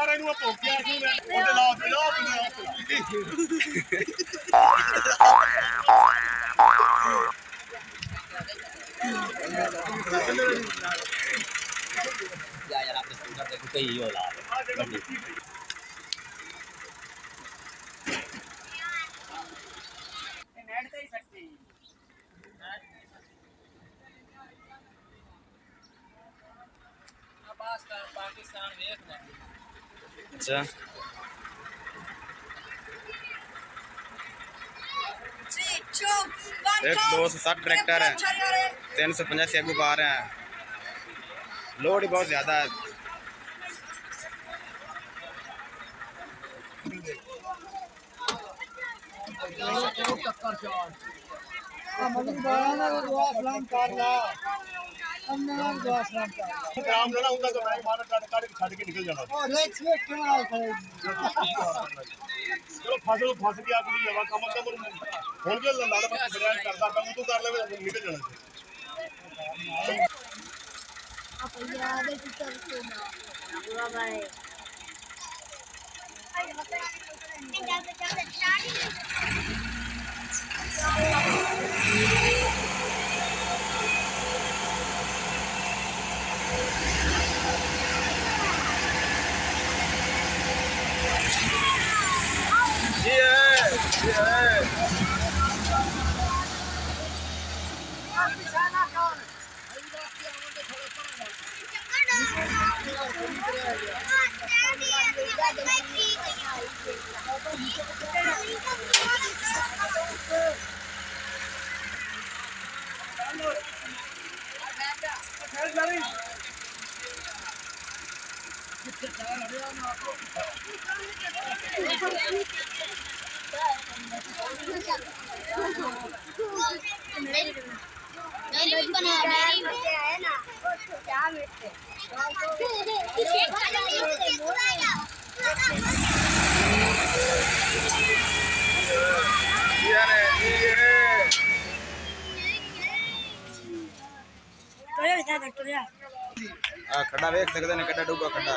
सारे नु भोकिया सी ओते ला दे ला यार आपने स्कूटर देखो कहीं हो ला अच्छा एक 260 ट्रैक्टर है 385 आगू पा रहे हैं लोड बहुत ज्यादा है काम लेना ਹੁੰਦਾ तो मैं मार काट के छड़ के निकल जाना और रेट में क्या चलो फसल फस गया कुड़ी हवा कम कम ਹੁਣ ਜੇ ਲਾਲ ਬੱਤੀ ਬੜਿਆ ਕਰਦਾ ਤਾਂ ਉਹ ਤੋਂ ਕਰ ਲਵੇ ਨਿਕਲ ਜਾਣਾ आप याद है कि चल तो ना पूरा भाई मेरी भी बना मेरी है ना क्या मिलते खड्डा वेख सकते ने खड्डा डूबा खड्डा